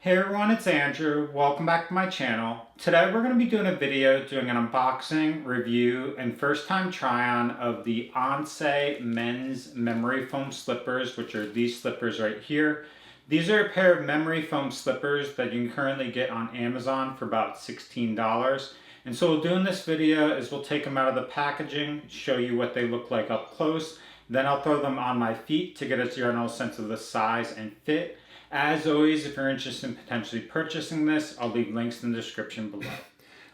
Hey everyone, it's Andrew. Welcome back to my channel. Today we're going to be doing a video doing an unboxing, review, and first time try on of the Oncai men's memory foam slippers, which are these slippers right here. These are a pair of memory foam slippers that you can currently get on Amazon for about $16. And so what we'll do in this video is we'll take them out of the packaging, show you what they look like up close, then I'll throw them on my feet to get a general sense of the size and fit. As always, if you're interested in potentially purchasing this, I'll leave links in the description below.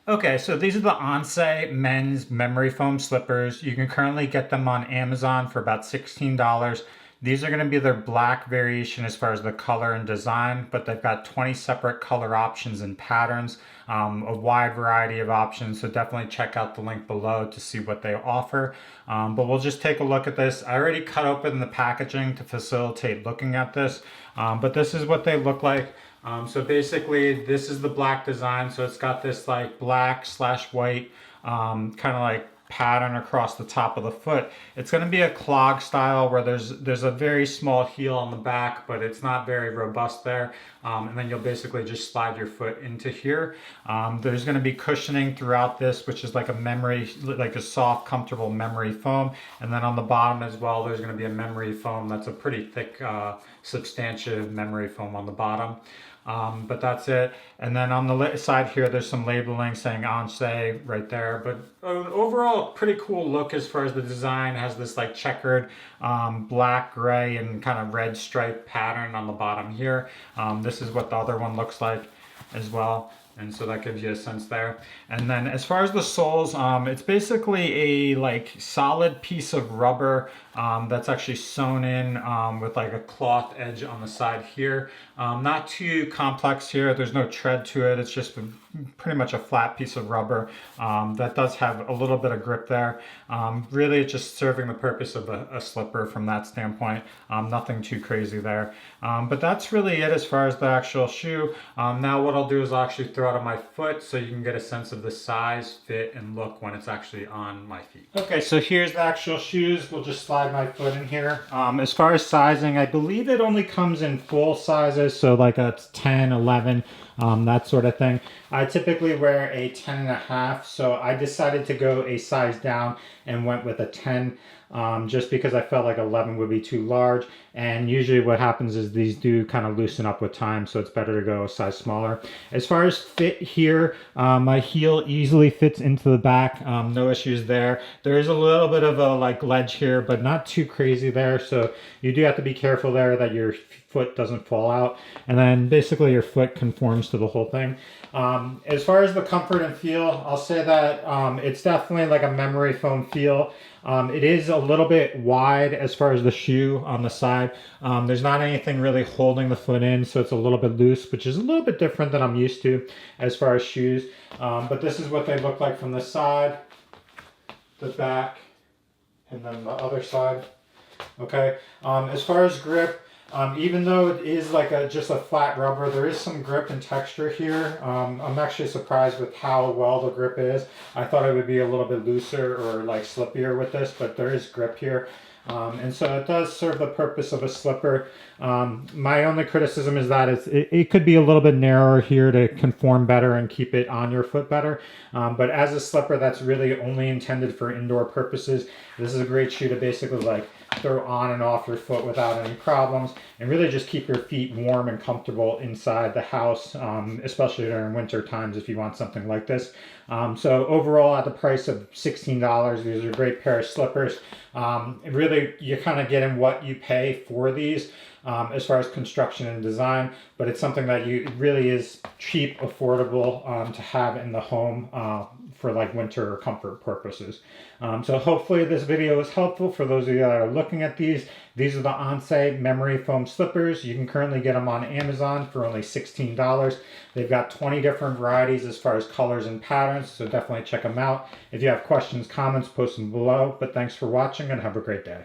Okay, so these are the Oncai men's memory foam slippers. You can currently get them on Amazon for about $16. These are going to be their black variation as far as the color and design, but they've got 20 separate color options and patterns, a wide variety of options, so definitely check out the link below to see what they offer. But we'll just take a look at this. I already cut open the packaging to facilitate looking at this, but this is what they look like. So basically this is the black design, so it's got this like black / white kind of like pattern across the top of the foot. It's going to be a clog style where there's a very small heel on the back, but it's not very robust there. And then you'll basically just slide your foot into here. There's going to be cushioning throughout this, which is like a memory, like a soft, comfortable memory foam. And then on the bottom as well, there's going to be a memory foam that's a pretty thick, substantive memory foam on the bottom. But that's it. And then on the side here, there's some labeling saying Oncai right there. But overall, pretty cool look as far as the design. It has this like checkered black, gray, and kind of red stripe pattern on the bottom here. This is what the other one looks like as well. And so that gives you a sense there. And then as far as the soles, it's basically a like solid piece of rubber that's actually sewn in with like a cloth edge on the side here. Not too complex here. There's no tread to it. It's just pretty much a flat piece of rubber that does have a little bit of grip there. Really, it's just serving the purpose of a slipper from that standpoint. Nothing too crazy there. But that's really it as far as the actual shoe. Now what I'll do is I'll actually throw it on my foot so you can get a sense of the size, fit, and look when it's actually on my feet. Okay, so here's the actual shoes. We'll just slide my foot in here. As far as sizing, I believe it only comes in full sizes, so like a 10, 11, that sort of thing. I typically wear a 10.5, so I decided to go a size down and went with a 10. Just because I felt like 11 would be too large, and usually what happens is these do kind of loosen up with time, so it's better to go a size smaller. As far as fit here, my heel easily fits into the back, no issues there. There is a little bit of a like ledge here, but not too crazy there, so you do have to be careful there that your foot doesn't fall out, and then basically your foot conforms to the whole thing. As far as the comfort and feel, I'll say that it's definitely like a memory foam feel. It is a little bit wide as far as the shoe on the side. There's not anything really holding the foot in, so it's a little bit loose, which is a little bit different than I'm used to as far as shoes. But this is what they look like from the side, the back, and then the other side. Okay, as far as grip, even though it is like just a flat rubber, there is some grip and texture here. I'm actually surprised with how well the grip is. I thought it would be a little bit looser or like slippier with this, but there is grip here. And so it does serve the purpose of a slipper. My only criticism is that it could be a little bit narrower here to conform better and keep it on your foot better. But as a slipper that's really only intended for indoor purposes, this is a great shoe to basically like throw on and off your foot without any problems, and really just keep your feet warm and comfortable inside the house, especially during winter times if you want something like this. So overall, at the price of $16, these are a great pair of slippers. Really, you're kind of getting what you pay for these as far as construction and design, but it's something that it really is cheap, affordable to have in the home for like winter or comfort purposes. So hopefully this video is helpful for those of you that are looking at these. These are the Oncai memory foam slippers. You can currently get them on Amazon for only $16. They've got 20 different varieties as far as colors and patterns, so definitely check them out. If you have questions, comments, post them below. But thanks for watching and have a great day.